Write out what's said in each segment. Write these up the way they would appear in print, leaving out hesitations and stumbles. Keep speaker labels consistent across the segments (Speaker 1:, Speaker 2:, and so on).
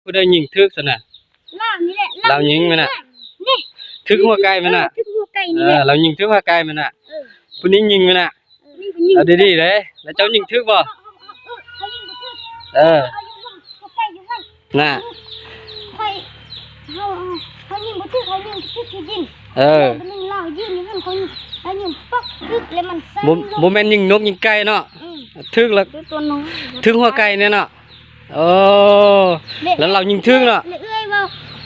Speaker 1: ผู้ได้ยิงทึกซะน่ะ
Speaker 2: ล่านี่แหละ
Speaker 1: เรายิงมันน่ะ
Speaker 2: นี่
Speaker 1: ทึกหัวไก่มันน่ะ
Speaker 2: ทึกหัวไก่นี่แหละ
Speaker 1: เรายิงทึกหัวไก่มันน่ะผู้นี้ยิงมันน่ะเอาดีๆเลยแล้วเจ้ายิงทึกบ่
Speaker 2: เขายิงบ่ทึก
Speaker 1: เออ
Speaker 2: หัวไก่อยู่หั่น
Speaker 1: น่ะ
Speaker 2: ค่อยเขายิงบ่ทึกเขายิงทึกจริงมันยิงเรายิงอยู่หั่นเขายิงปักทึกแล้วมันใส่
Speaker 1: บ่แม่นยิงนกยิงไก่เนาะทึกแล้วทึกหัวไก่เนี่ยเนาะโอ้แล้วเรายิงทึกเนาะ
Speaker 2: เอ้ยว่า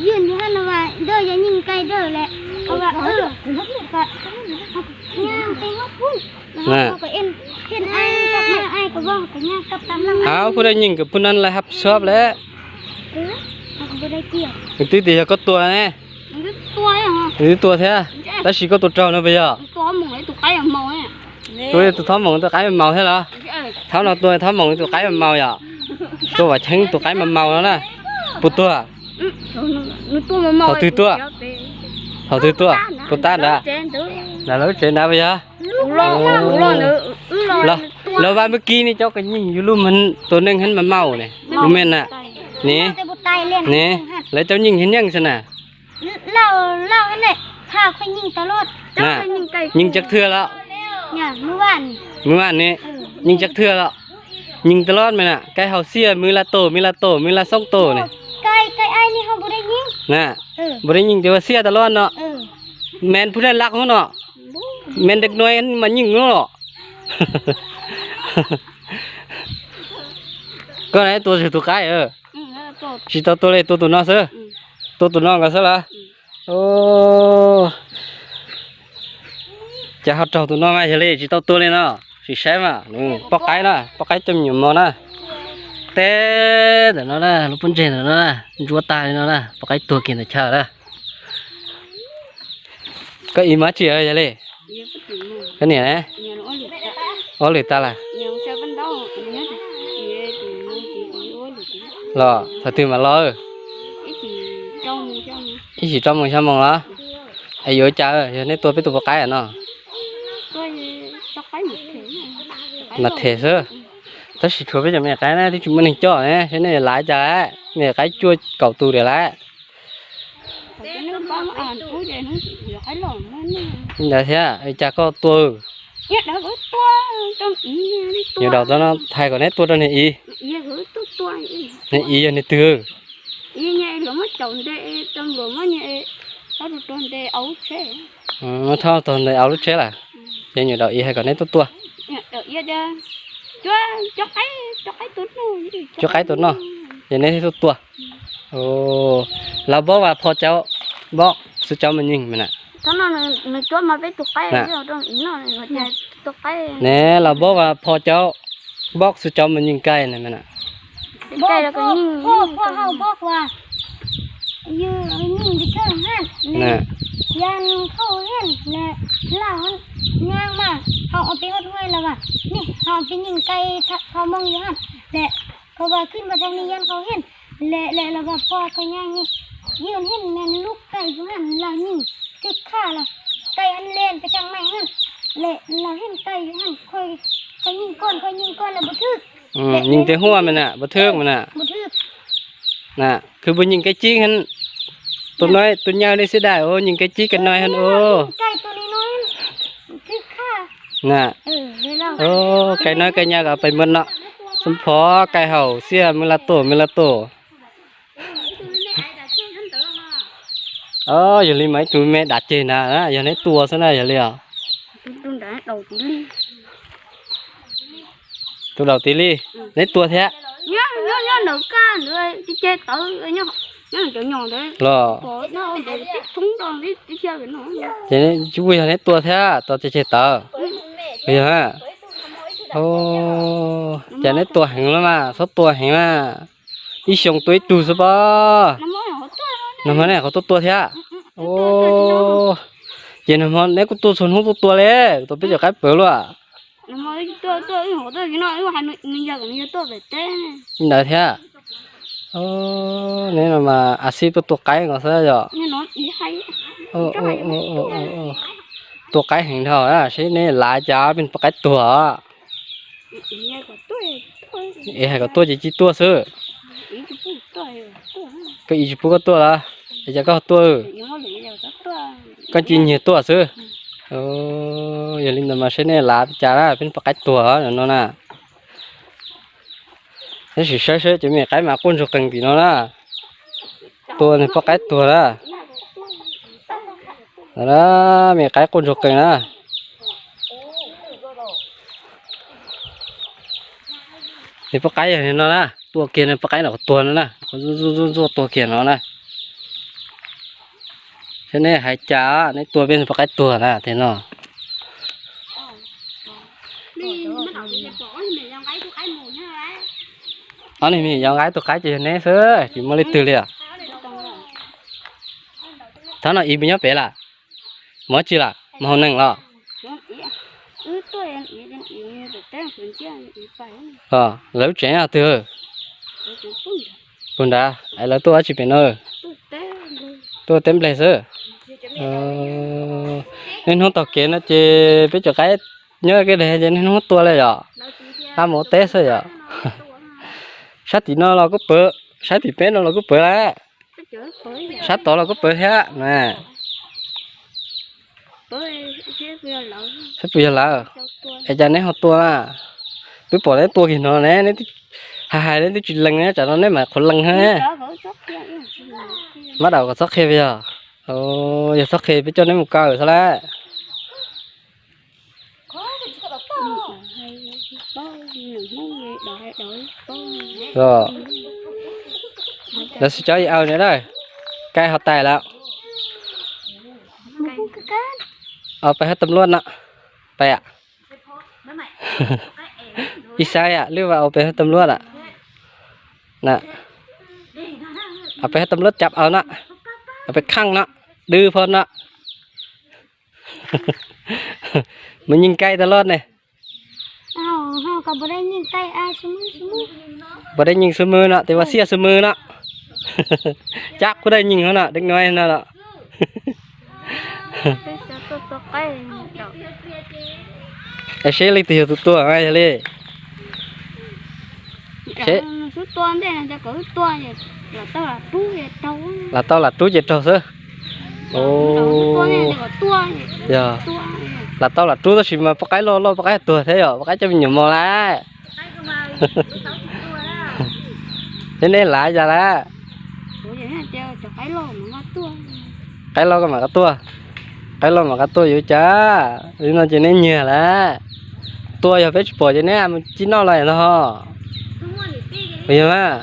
Speaker 2: ยืนอยู่หั่นว่าเด้ออย่ายิงไก่เด้อแหละเอาว่าก็ย่างไปฮอดพุ่นแล้วก็เห็นไอ้กับแม่ไอ้ก็บ่ก็ย่างกับตามหลัง
Speaker 1: เอาผู้ใดยิงกับผู้นั้นแหละครับชอบแล้ว
Speaker 2: เขาก็บ่ได้เกี่ยว
Speaker 1: ตีตีก็ตัวแน่
Speaker 2: ตัวอ่ะ
Speaker 1: ตัวแท้แล้วสิก็ตัวเจ้าเนาะไปอ่ะ
Speaker 2: ตัวหมองตัวไก่หมองอ่ะ
Speaker 1: ตัวท้องหมองตัวไก่มันเมาใช่เหรอท้องเราตัวท้องหมองตัวไก่มันเมาอ่ะตัวว่าชั้งตัวไก่มันเมาแล้วนะปุ๊ตัว
Speaker 2: ตัวมันเมา
Speaker 1: เขาถือตัวปุ๊ต้านนะแล้วเจนนะไปอ่ะแล้วว่าเมื่อกี้นี่เจ้าก็ยิงอยู่ลุ่มมันตัวนึงเห็นมันเมาเนี่ยรู้แม่นน่ะนี่แล้วเจ้ายิงเห็นยังซะน่ะ
Speaker 2: เราเนี่ยพาค่อยยิงตลอด
Speaker 1: ยิงจักเทื่อแล้ว
Speaker 2: เนี่ยเมื่อวาน
Speaker 1: นี้ยิงจักเทื่อแล้วยิงตลอดมั้ยน่ะไก่เฮาเสียมือละโตมือละ2โตนี่
Speaker 2: ไก่ไอ้นี่เฮาบ่ได้ยิง
Speaker 1: น่ะบ่ได้ยิงแต่ว่าเสียตลอดเนาะแม่นผู้ใดรักเฮาเนาะแม่นเด็กน้อยมันยิงเนาะก็ไหนตัวสิตัวไก่สิตัวเลยตัวน้อยซะตัวน้อยก็ซะละโอ้จะหาตัวน้อยมาเฉลี่ยสิตัวเลยเนาะสิใช่มาปอกไก่จมอยู่มอนะแต่เดี๋ยวนะลูกปุ่นเจนเดี๋ยวนะจัวตายเนาะปอกไก่ตัวกินแต่เช้าละก็อีมาเจี๋ยเฉลี่ยก็เนี่ยนะอ๋อหรือตาล่ะรอถ้าตื่นมารออีchỉ trong 1 ชั่วโมงละไอ้เยอะจ้าเดี๋ยวนี้ตัวเป็นตัวปลาอ่ะเนาะmặt thể sơ ta chỉ thua với chồng mẹ cái này thì chúng mình cho này thế này lái chả mẹ cái chua cầu tù để lái dạ thế à cha có tua nhiều đầu nó thay còn nét tua đó này y này y này tưa nó thao tuần này áo lúc chế là vậy nhiều đầu y hay còn nét tua cho cái tuần nó vậy nên thì tua ồ là bố vàพ่อเจ้าบอกสุดเจ้ามันยิงมันอ่ะ
Speaker 2: nó cho mà với tụi cái trong ý nó tụi cái
Speaker 1: nè là bố vàพ่อเจ้าบอกสุดเจ้ามันยิงไก่nàyมันอ่ะ
Speaker 2: cái là cáiยิงพ่อเขาบอกว่ายืนยิงไปเจอหันเนี่ยยันเข้าเห็นเนี่ยล่ามันย่างมาเขาเอาไปหดห้วยแล้วว่ะนี่เขาไปยิงไก่เขามองอยู่หันและเขาว่าขึ้นมาทางนี้ยันเขาเห็นและแล้วว่าพ่อเขาย่างนี่ยืนเห็นแม่ลูกไก่อยู่หันเรายิงติดขาเราไก่อันเล่นไปทางไหนหันและเราเห็นไก่อยู่หันคอยยิงก้อนแล้วบุทึก
Speaker 1: ยิงแต่หัวมันอ่ะบุทึกมันอ่ะน่ะคือบุยิงไก่จี้หันตัวน้อยตัวยาวได้เสียได้โอ้ยิงไก่จี้กันน้อยหันโอ้
Speaker 2: ไก่ตัวน้อยทึกขา
Speaker 1: น่ะโอ้ไก่น้อยไก่ยาวก็ไปหมดเนาะสมพอไก่เห่าเสียมือละโตอย่าลืมไหมตัวแม่ดัดเจนนะอย่าให้ตัวซะนะอย่าเลยอ่ะตัวđầu tí ly lấy tua thế
Speaker 2: nhớ nấu cá rồi đi chơi tớ nhớ chỗ nhỏ đấy
Speaker 1: lo
Speaker 2: nó để thúng con đi chơi với nó
Speaker 1: thế nên chú bây giờ lấy tua thế tao chơi tớ bây giờ ha ô chả lấy tua hàng lắm mà số tua hàng mà ít xong túi tu sao ba nó mới này có tua thế ô giờ nó mới lấy cái tua xuống không tua lấy tôi bây giờ cái bự luôn à
Speaker 2: tôi họ tôi cái nó hay mình giờ cái tôi về té
Speaker 1: này thế à nên mà axit tua cái ngon sao giờ
Speaker 2: nên nó ý hay
Speaker 1: tua cái hình thò á thế nên lá chả bên cái tua ý hay có tua chỉ tua sữa cái gì bố có tua là bây giờ có tua có chi nhiều tua xưa giờ linh mà sẽ này là chả là bên cái tua hả nó nè thế chỉ sơ chỉ mấy cái mà con ruột cần thì nó là tua này cái tua đó đó mấy cái con ruột cần đó thì cái này nó là tua kia này cái nào tua nó nè rú tua kia nó nè thế này hai chả này tua bên cái tua nè thế nó anh này mình giao gái tôi cái gì nè sơ chỉ mới lấy từ liền thằng nào im nhớ bé là mới chỉ là mà hôm nay là lấy chuyện à từ bunda ai là tôi chỉ bên ơi tôi tem lấy sơ nên không tao kia nó chỉ biết cho cái nhớ cái này nên không tuaเลยà ta một té thôi à sát thì nó là có bự sát thì bé nó là có bự đấy sát to là có bự thế nè sát bây giờ là ai cha này họ tua à cứ bỏ đấy tua thì nó nè nên hai đến chuyện lần á chả nó nè màคนlần ha bắt đầu có sót khe bây giờ giờ sót khe với cho nó một câu rồi sao đấy rồi sẽ cho ao nữa đây cây họ tàiแล้วเอาไปให้ตำรวจนะไปอ่ะอีไซอ่ะเรียกว่าเอาไปให้ตำรวจอ่ะน่ะเอาไปให้ตำรวจจับเอานะเอาไปขังนะดื้อพอนะมันยิงไกลตลอดเนี่ย
Speaker 2: ก็บ่ได้ยิงไก่อาซุมื้อ
Speaker 1: บ่ได้ยิงเสมอนะแต่ว่าเสียเสมอนะจักก็ได้ยิงเขาน่ะเด็กน้อยนั่นน่ะไอ้เชลิตีตัวไงเชลิเช
Speaker 2: ตัวนี่จะก็ตัวเนี่ย
Speaker 1: là tao là túi dệt trâu sơ giờ là tao là túi tao chỉ mà bắt cái lo bắt cái tua thế rồi bắt cái cho mình nhổm mò lá thế nên là giờ là cái lo mà cái lo mà cái tua vậy cha nó chỉ nên nhẹ là tua giờ phải bỏ cho nên mình chỉ nó lại nó bây giờ mà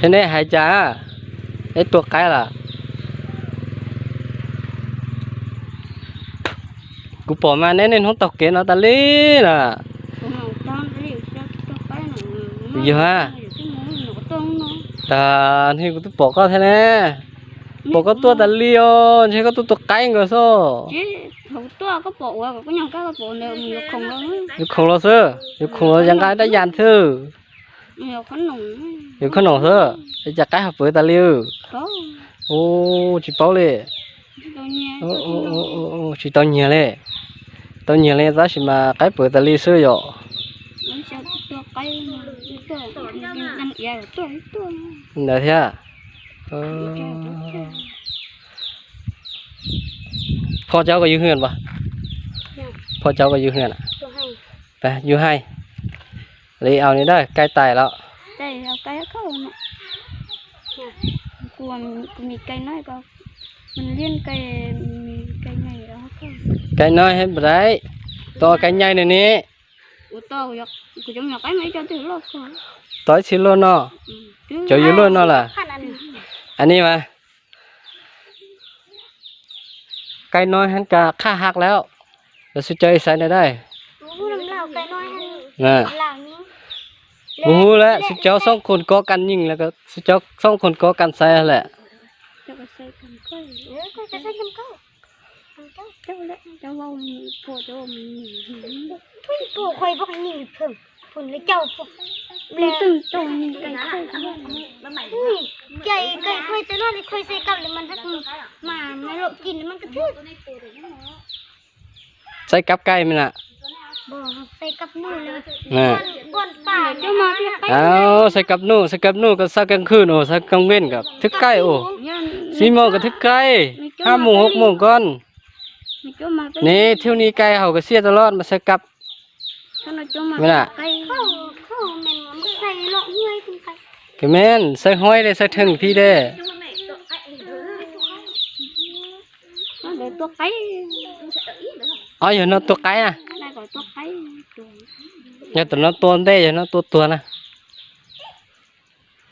Speaker 1: thế này hai cha cái tua cái là cú bỏ mà nên không tọc kia nó ta lý nè giờ ha ta thì cú bỏ có thế này bỏ có tua ta liêu chứ có tua cái người số
Speaker 2: tua có bộ có nhau cái bộ này nhiều
Speaker 1: không lo sơ không lo chẳng cái đã dàn thư
Speaker 2: nhiều
Speaker 1: khăn nồng sơ để chặt cái hộp với ta liêu ô chỉ bao lệ chỉ tao nhiều lệ giá chỉ mà cái bữa ta liêu sơ rồi được thế àพ่อเจ้าก็อยู่เฮือนป่ะพ่อเจ้าก็อยู่เฮือนอ่ะไปอยู่ให้เลยเอานี่ได้ใกล้ตายแล้ว
Speaker 2: ได้เอาใกล้เข้าเนี่ยกลัวมีไก่น้อยก็มันเลี้ยงไก่มีไก่ใหญ่แล้วก็
Speaker 1: ไก่น้อยให้บ่ได้ตัวไก่ใหญ่ในนี้
Speaker 2: ตัวกูจะอยากไก่ไหมจะถือรถก่อน
Speaker 1: ตัวชิโร่เนาะจะอยู่รุ่นเนาะล่ะอันนี้มาไก่น้อยหันกะฆ่าหักแล้วจะสุดใจใส่ได้
Speaker 2: รู้ลำเล่าไก่น้อยหัน
Speaker 1: น่ะ
Speaker 2: เหล่านี้
Speaker 1: รู้แล้วสุดเจ้าสองคนก็กันยิงแล้วก็สุดเจ้าสองคนก็กันใส่แหละ
Speaker 2: จะใส่กันก้อยจะใส่กันก้อยเจ้าแล้วเจ้าว่ามีผัวเจ้ามีทุยผัวคอยบอกให้ยิงเพิ่มผลเลยเจ้าพวกเลยตึงตรงไก่ค่อยไก่ค่อยจะรอดเลยค่อยใส่กับเลยมันถ้ามาไม่หลบกินมันก็ทึก
Speaker 1: ใส่กับไก่มันอ่ะ
Speaker 2: บ่ใส่กับนู่นเลย
Speaker 1: น่ะ
Speaker 2: บนป่าจะมาเพียไป
Speaker 1: เอาใส่กับนู่ก็สักกลางคืนโอ้สักกลางเว้นกับทึกใกล้โอ้4 โมงก็ทึกใกล้5 โมง6 โมงก่อน
Speaker 2: มันจะมาไป
Speaker 1: นี่เที่ยวนี้ไก่เฮาก็เสียตลอดมาใส่กับ
Speaker 2: ถ้าเราจะมา
Speaker 1: ไม่น่ะ
Speaker 2: ไปเข้าแม่นมันใส่เลาะเมื่อยคุณไป
Speaker 1: ก็แม่นใส่ห้อยได้ใส่ถึงพี่เด้
Speaker 2: เดี๋ยวตัวไป
Speaker 1: อ๋ออยู่เนาะตัวไก่น่ะ
Speaker 2: ได้ก็ตัวไปตัว
Speaker 1: อย่าตัวเนาะตัวเด้อย่าเนาะตัวนะ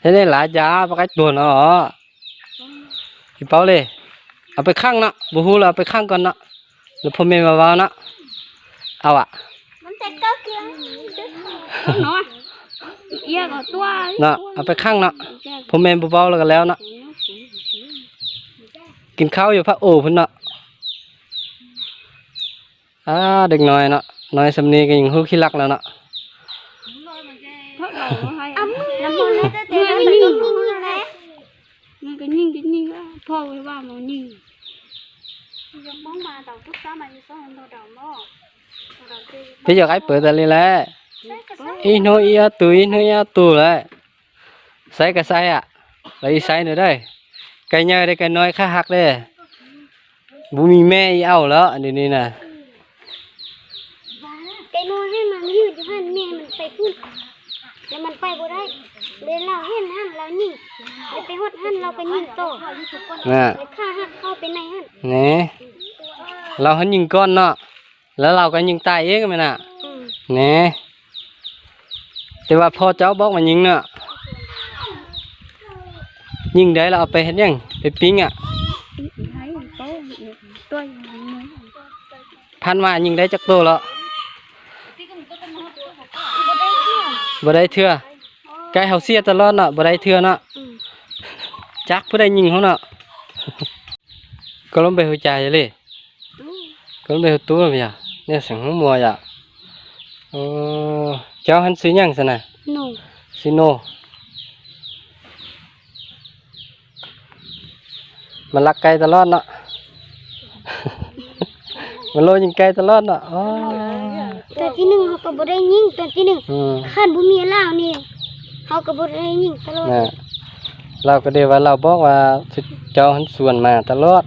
Speaker 1: thế nên là giá và cái tuần nó thì bao lê ở bên khang nọ bố hu là ở bên khang còn nọ nó phô mê vào nọ ao ạ
Speaker 2: มันจะเก้าเกียงเนาะเอียก็ตัว
Speaker 1: nọ ở bên khang nọ phô mê vào là cái léo nọกินข้าวอยู่พระโอ้พุ่นเนาะเด็กน้อยเนาะน้อยสำเนียงก็ยังหู้ขี้รักแล้วเนาะ
Speaker 2: น้ำมันเลยแต่มันนิ่งๆนะมันก็นิ่งพ่อไว้ว่ามันนิ่งยังมองมาต่อทุกซ้ามันซ้อนตัวดอกเนาะ
Speaker 1: bây giờ cái bữa ta lên lại ít nói ít tu lại sai cái sai ạ lấy sai nữa đây cái nhơi đây cái nói khác hắc đây bố mì mẹ ảo đó đây này nè
Speaker 2: ไก่น้อยให้มันยืดอยู่หันแม่มันไปพุ่นแล้วมันไปบ่ได้เลยเราเห็นหันเรานิ่งเลยไปฮอดหันเราก็นิ่งโต
Speaker 1: nè
Speaker 2: เลยฆ่าหักเข้าไปในหัน
Speaker 1: nèเราhắn nhìn con nọแล้วเราก็ยิงตายเองไหมน่ะแหน่แต่ว่าพอเจ้าบอกมายิงเนาะยิงได้เราเอาไปเฮ็ดยังไปปิ้งอ่ะพันว่ายิงได้จักโตแล้วบ่ได้เทื่อไก่เฮาเสียตลอดเนาะบ่ได้เทื่อเนาะจักผู้ใดยิงเขาเนาะก็ลงไปหัวใจเลยก็ลงไปหัวตัวไปอ่ะเนี่ยเสียงหัวมัวอ่ะโอ้เจ้าหันซื้อยังซะน่ะ
Speaker 2: โน่
Speaker 1: ซิโนมันรักไก่ตลอดเนาะ มันโลยิงไก่ตลอดเนาะอ๋อ
Speaker 2: ตัวที่หนึ่งเขาก็บ่ได้ยิงตัวที่หนึ่ง
Speaker 1: อืม
Speaker 2: ขั้นบ่มีลาวนี่เขาก็บ่ได้ยิงตลอด
Speaker 1: น่ะเราก็เดี๋ยวว่าเราบอกว่าสิเจ้าหันสวนมาตลอด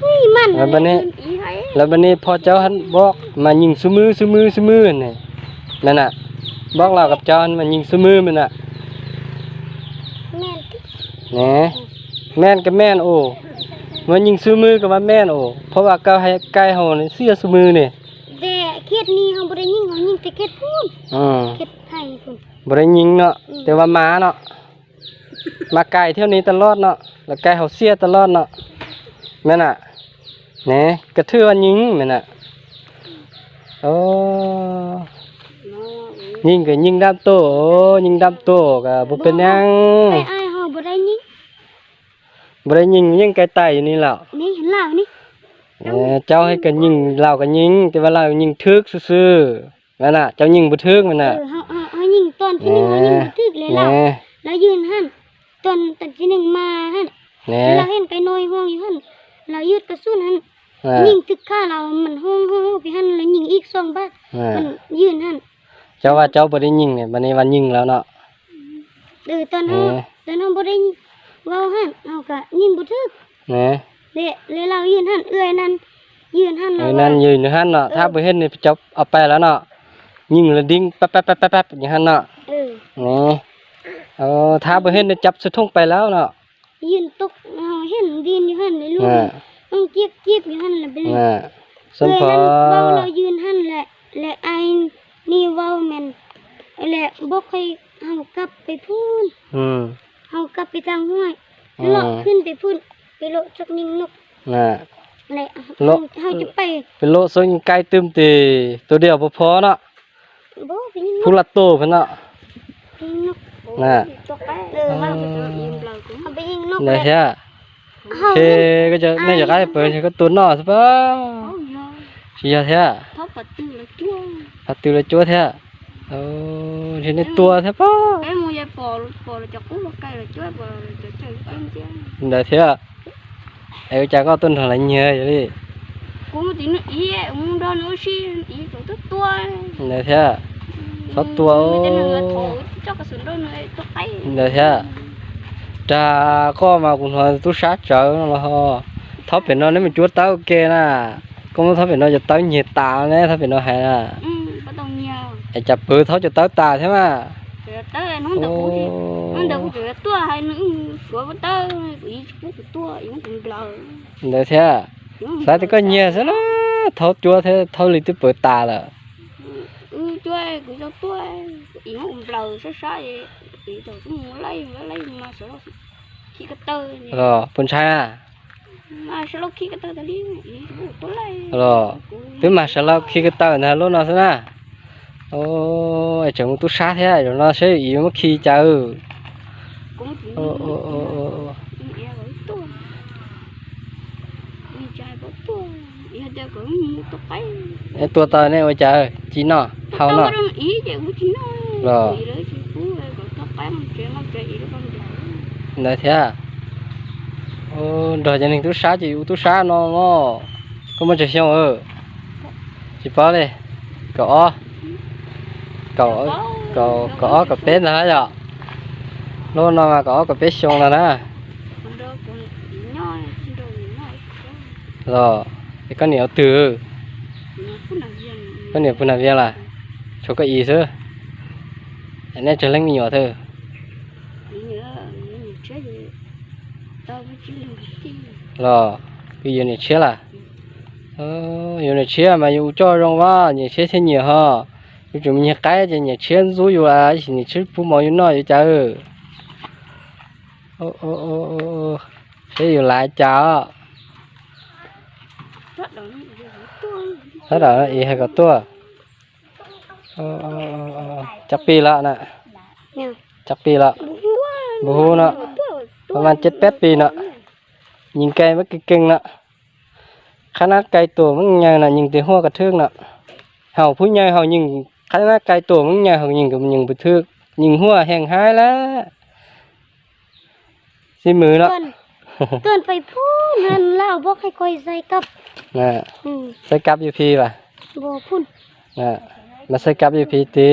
Speaker 2: อุ้ยมัน
Speaker 1: แล้วบัดนี้
Speaker 2: อีไผ
Speaker 1: แล้วบัดนี้พอเจ้าหันบอกมายิงซุมือนี่นั่นน่ะบอกเรากับเจ้าหันมายิงซุมือมันน่ะ
Speaker 2: แม่น
Speaker 1: แหน่แม่นก็แม่นโอ้มายิงซุมือก็ว่าแม่นโอ้เพราะว่าเก้าให้ไก่เฮานี่เสียซุมือนี่
Speaker 2: แต่เขตนี้เขาบ่ได้ยิงเขายิงแต่เขตพูน
Speaker 1: อืม
Speaker 2: เขตไทยพุ่น
Speaker 1: บ่ได้ยิงเนาะแต่ว่าม้าเนาะมาไก่เที่ยวนี้ตลอดเนาะแล้วไก่เฮาเสียตลอดเนาะแม่นน่ะแหน่ก็ถือว่ายิงแม่นน่ะโอ้ยิงก็ยิงดำโตโอ้ยิงดำโตก็บ่เป็นหยัง
Speaker 2: ไอ้ายเขาบ่ได้ยิง
Speaker 1: บ่ได้ยิงไก่ไต่อยู่นี่แล้ว
Speaker 2: นี่เห็นลาวนี่
Speaker 1: เจ้าให้ก็ยิงเราก็ยิงแต่ว่าเรายิงทึกซื่อๆนั่นน่ะเจ้ายิงบ่ทึกแม่นน่ะ
Speaker 2: เขายิงตอนที่หนึ่งเขายิงบ่ถึกเลยลาวแล้วยืนหั่นตอนที่หนึ่งมาหั่น
Speaker 1: แหน่
Speaker 2: เราเห็นไก่น้อยห้องอยู่หั่นเรายืดกระสุนหั่น
Speaker 1: น่ะ
Speaker 2: ยิงถึกข้าเรามันห้องไปหั่นแล้วยิงอีก2 บาท
Speaker 1: น่ะ
Speaker 2: มันยืนหั่น
Speaker 1: เจ้าว่าเจ้าบ่ได้ยิงเนี่ยบัดนี้วันยิงแล้วเนาะ
Speaker 2: ตอนเฮาบ่ได้เว้าหั่นเฮาก็ยิงบ่ถึก
Speaker 1: แหน่
Speaker 2: เลยเรายืนหั่นเอื้อยนั่นยืนหั่น
Speaker 1: เออนั่นยืนอยู่หั่นเนาะถ้าบ่เห็นนี่เจ้าเอาไปแล้วเนาะยิงแล้วดิ้งแป๊บๆๆๆอย่างหั่นเนาะ
Speaker 2: เออ
Speaker 1: นี่ถ้าบ่เห็นนี่จับสะทุ่งไปแล้วเนาะ
Speaker 2: ยืนตกเฮาเห็นดินอยู่หั่นเลยลูก
Speaker 1: น่ะ
Speaker 2: มันเจี๊ยบอยู่หั่นแล้วไปเลย
Speaker 1: น่ะสมพอ
Speaker 2: เว้าเรายืนหั่นแหละและไอ้นี่เว้าแม่นและบ่ค่อยเฮากลับไปพูน
Speaker 1: อืม
Speaker 2: เฮากลับไปทางห้วย
Speaker 1: อืม
Speaker 2: เลาะขึ้นไปพุ่นไปเลาะจักนิ่งนก
Speaker 1: น่ะ
Speaker 2: และ
Speaker 1: เลาะ
Speaker 2: เฮาจะไป
Speaker 1: เป็นโลซงไก่ตึมตีตัวเดียวบ่พอเนาะ
Speaker 2: บ่ไปยิงน
Speaker 1: ผู้
Speaker 2: ก
Speaker 1: ละโตเพิ่นเนาะ
Speaker 2: ยิงนก
Speaker 1: น่ะ
Speaker 2: ตกไปว่าไปยิงเราเอาไปยิงนก
Speaker 1: ได้แท้
Speaker 2: เฮา
Speaker 1: เฮ้ก็จะไม่อยากให้เปิดก็ตัวน้อซะป่ะสิยาแท้
Speaker 2: เพราะปัดตื้อแล้วจ้วง
Speaker 1: ปัดติวละจัวแท้ทีนี้ตัวแท้ป่ะ
Speaker 2: ไอ้หมูยายปอแล้วจะกู้มาไกลแล้วจ้วยปอจะเจอเจ้า
Speaker 1: ได้แท้ไอ้จากก็ต้นเท่าไหร่เงี้ยอยู่ดิ
Speaker 2: cũng tí nữa ý ông đó nữa xí ý tổ tức tua
Speaker 1: này thế sáu tua
Speaker 2: cái nữa thổi cho cái sườn đó nữa tôi thấy
Speaker 1: này thế cha có mà cũng hỏi tôi sát trợ nó là ho tháo phải nó nếu mình chúa tao ok nè cũng tháo phải nó cho tao nhiệt tà nè tháo phải nó hay nè
Speaker 2: có tao nhiều
Speaker 1: ai chập bự tháo cho tao tà thế mà
Speaker 2: tới nó đâu gì nó đâu có tua hay nữa của tao ý của tua ý cũng lờ
Speaker 1: này thế sao thì có nhiều thế nó tháo chúa thế tháo đi tiếp bự tà là
Speaker 2: chúa cứ cho tua ý cũng lờ sát sát vậy ý tôi cũng lấy mà sợ khi cái tơ
Speaker 1: rồi bún chai à
Speaker 2: mà sợ lúc khi cái tơ đi tôi lấy
Speaker 1: rồi thế mà sợ lâu khi cái tơ này luôn nó thế nào ô ai chồng tôi sát thế rồi nó sẽ ý mà khi chờ ô em tua tơ này ôi trời chín nọ hao nọ rồi đấy thế à ô rồi gia đình tôi sát tôi sát nó có mà chơi xong chị bảo đi cỏ bé nữa rồi luôn nó mà cỏ bé xong rồi nè rồi thì có nhiều từ có nhiều phần nào viên là chỗ cái ý chứ anh em chơi lên nhiều thôi rồi bây giờ này chết là giờ này chết mà dù cho rong quá nhiều chết thế nhiều ha dù chúng mình cái thì nhiều chết rú dù là chỉ nhiều chết phụ mẫu như nó vậy chứ thế dù lại chả thế đó ý hay có tua chắc pi lạ nè chắc pi lạ bố nèประมาณ7-8 ปีnè nhìn cây với cái kinh nè khá nát cây tổ muốn nhai là nhìn từ hoa cả thương nè hầu phú nhai hầu nhìn khá nát cây tổ muốn nhai hầu nhìn cũng nhìn bị thương nhìn hoa hèn hái lá xin mượn nè
Speaker 2: tuần phải phú nên lao bốc hay coi dây cặp
Speaker 1: nè dây cặp như phi và
Speaker 2: bò phun
Speaker 1: nè mà dây cặp như phi thì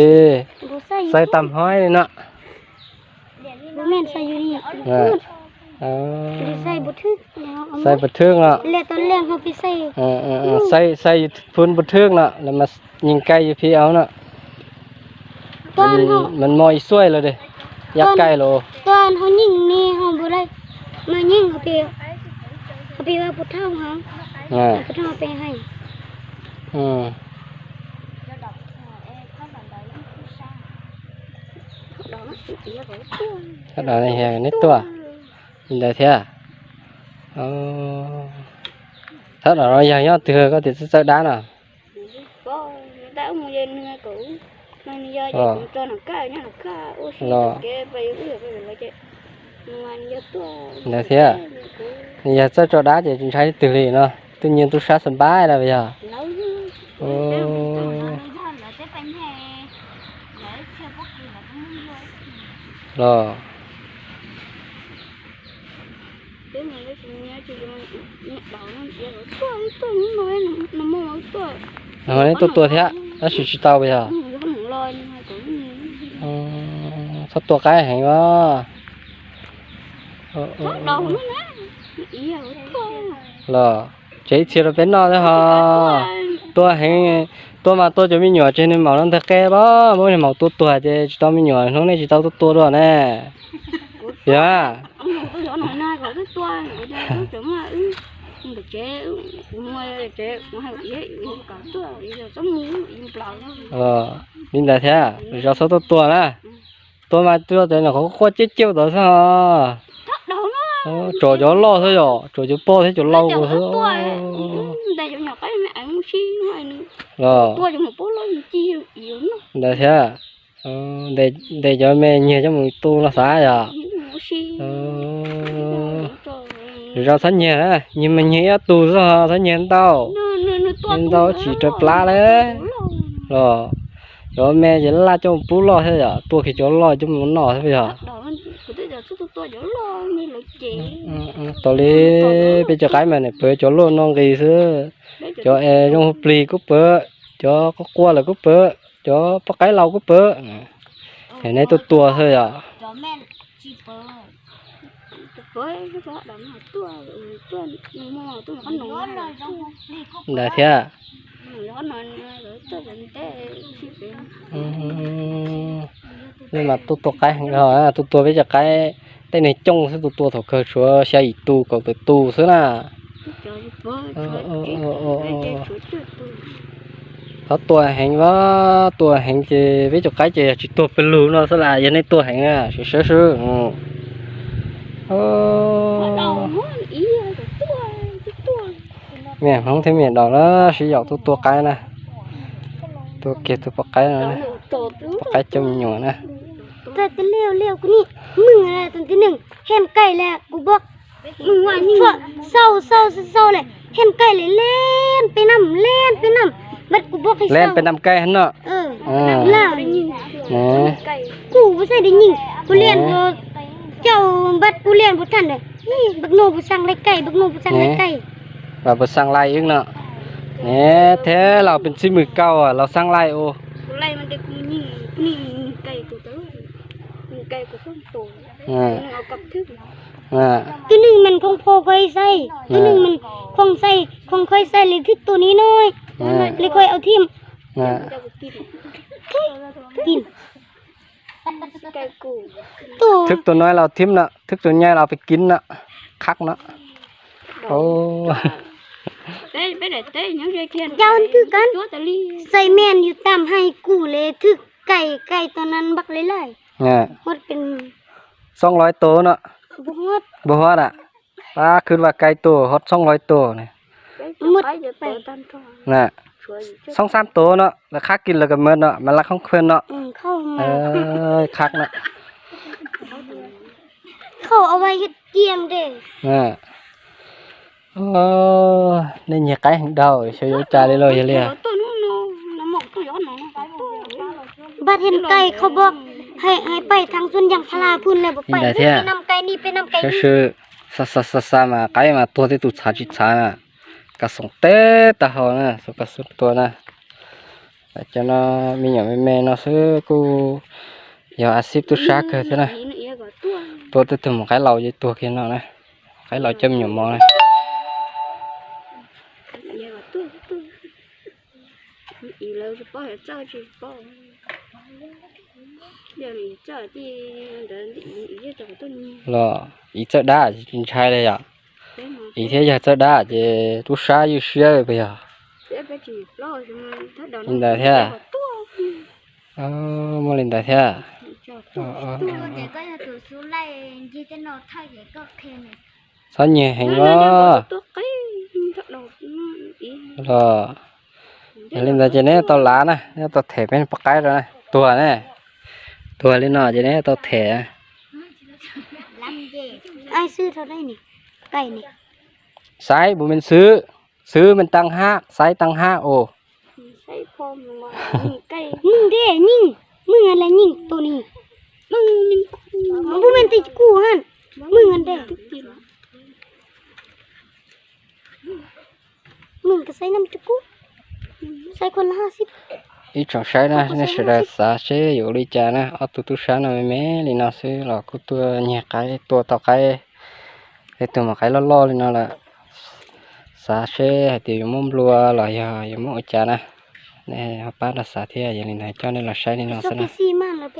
Speaker 1: dây tầm hói nè
Speaker 2: bố men say như này say bột thước
Speaker 1: say bột thước nè
Speaker 2: lẹ tao lẹ không phải
Speaker 1: say phun bột thước nè là mà nhìn cây như phi áo nè mình mồi xuôi rồi đi giáp cây rồi
Speaker 2: toàn họ nhìn nè họ bữa đây mà nhìn họ bị vào bột thau hả bột thau bị hay
Speaker 1: cái đó này hè nít tua nhìn đây thế à thế là nó giờ nhá thừa có thể sẽ đá nào
Speaker 2: đá một dân cũ mình giờ chỉ cho nó cái nhá nó cái ô cái bây giờ
Speaker 1: đây thế à giờ sẽ cho đá thì chúng thấy từ lì nó tự nhiên tôi sát sân bãi là bây giờ rồi nó đấy tôi thế nó chỉ tao bây giờ sắp tua cái hay quá rồi chế chia được bên nó đấy hả tua hay tua mà tua cho mình nhỏ trên nên màu nó thật kê bó mỗi ngày màu tua thì tao mình nhỏ nó này chỉ tao tua rồi nè dạ mình đã thế à rồi sao tua nè tua mà tua thì nó có qua chết chiêu đó sao chỗ gió lo thôi rồi chỗ gió po thế chỗ lâu rồi rồi đây thế à để cho mẹ nhớ cho mình tu nó xả rồi rồi sao nhớ á nhưng mà nhớ tu sao sao nhớ tao chỉ cho plá đấy rồi mẹ chỉ là cho bố lo thế giờ tôi khi cho lo cho muốn lo thế bây giờ tôi đi bây giờ cái mà này phải cho lo non gì chứ cho trong pli cũng bự cho có qua là cũng bự cho có cái lâu cũng bự thế này tua thôi à
Speaker 2: cho men chỉ bơ
Speaker 3: với cái đó đấm là tua mò tua nó nổ
Speaker 1: là thế à
Speaker 3: nó nổ rồi tua vẫn té
Speaker 1: nhưng mà tua cái rồi tua với cái tên này trông sẽ tua thổ cơ chúa xe ít tu cầu tới tu xứ nè có tua hành đó tua hành thì với cái chỉ tua bên lú nó sẽ là giờ này tua hành à chỉ sơ sơ mẹ không thấy mẹ đó nó sử dụng tua cái nè tua kia tua cái này cái chôm nhỏ nè
Speaker 2: แต่เลี้ยวเลี้ยวกูนี่มึงอะไรตอนที่หนึ่งเห็นไก่แล้วกูบอกมึงว่านี่เศร้าเลยเห็นไก่เลยเล่นไปนำบัดกูบอกให้
Speaker 1: เล่
Speaker 2: เศ
Speaker 1: น
Speaker 2: ร้า
Speaker 1: เป็นน้ำไก่หันเนาะ
Speaker 2: ล่ากูไม่ใช่ได้ยิงกูเรียนบ่เจ้าบัดกูเรียนบ่ทันเลยนี่บักโนบ่สั่งไรไก่บักโนบ่สั่งไรไก่
Speaker 1: và bớt sang lai ứng nọ nè thế là bên xin mười cao à là sang lai ô
Speaker 3: ไล่มันเด็กนี่ไก่ตัวเต้ไก่ตัวส้มโตเอากับทึก
Speaker 2: ตัวหนึ่งมันคงพอค่อยใส่ตัวหนึ่งมันคงค่อยใส่เลยทึกตัวนี้น้อยเลยค่อยเอาทิ่ม
Speaker 3: จะกิน
Speaker 2: กิน
Speaker 3: ไก่กู
Speaker 2: ตัว
Speaker 1: thức tôi nói là thím nọ thức tôi nhai là phải kín nọ khắc nọ ô
Speaker 3: ไปไหนเต้ยังเรียกเทียน
Speaker 2: ยาวคือกัน
Speaker 3: ตัวตะลี่
Speaker 2: ใส่แม่นอยู่ตามให้กูเลยทึกไก่ตอนนั้นบักเลย
Speaker 1: nè
Speaker 2: หมดเป็น
Speaker 1: 200 tô nọ
Speaker 2: บ่ฮอด
Speaker 1: บ่ฮอดอ่ะป้าขึ้นว่าไก่ตัวฮอด200 ตัวนี่
Speaker 3: ไปเดี๋ยวเปิดตันก่อน
Speaker 1: น่ะ
Speaker 3: ช่วย
Speaker 1: 2-3 ตัวเนาะแล้วค่ากินแล้วก็หมดเนาะมันละของเพิ่นเนาะ
Speaker 2: เข้ามา
Speaker 1: คักเนาะ
Speaker 2: เขาเอาไว้เฮ็ดเกียงเด้
Speaker 1: nên nhà cái hàng đầu cho vô trà đi rồi vậy
Speaker 3: ตัวนู้นน้ำหมอกตัวย้อนหนอ
Speaker 2: บัดเห็นไก่เขาบอกให้ไปทางสวนยางพาราพุ่นแล้วบ่ไปไปนำไก่นี่ไปนำไก่
Speaker 1: chứ
Speaker 2: นี่
Speaker 1: sư sa mà cái mà tua thì tụt chả chỉ chả nè cả sống tết ta hồ nè số cả số tua nè để cho nó mình nhỏ mẹ nó sẽ cô giờ axit tụt sát cơ thế nè tua thì từ một cái lầu với tua kia nó nè cái lầu châm nhỏ mò này
Speaker 3: ý lâu thì bỏ hết cho chị bỏ giờ thì cho chị đến ý cho tôi nhiều
Speaker 1: là ý chợ đá chỉ trai đây à ý thế giờ chợ đá thì tụt sát như xưa rồi bây giờ
Speaker 3: nhìn
Speaker 1: đại thế à mua lên đại thế à sao nhỉ hành quá rồi lên đây cho nên tao lá nè tao thẻ bên bắc cái rồi này tua lên nọ cho nên tao thẻ
Speaker 2: ไอ้ซื้อเท่าไหร่นี่ไก่นี่
Speaker 1: sái bố mìnhซื้อmình tăng ha sái tăng ha ồ
Speaker 3: ใช้พรมมาไก่
Speaker 2: มึงเด้ยิงมึงอะไรยิงตัวนี้มึงยิงบ่แม่นติกูหั่นมึงอันเด้มึงก็ใส่น้ำจุกูใส่คนละ50
Speaker 1: ít chọn sái nè nên sẽ là xả chếอยู่đi cha nè ở tụi sáng nào mấy thì nó sẽ là cứ tua nhà cái tua tao cái tua mà cái lo lên nó là xả chế thì mông lúa là giờ mông cha nè nè ba là xả thế vậy này cho nên là sái nên nó sẽ
Speaker 2: ซับซีมาแล้ว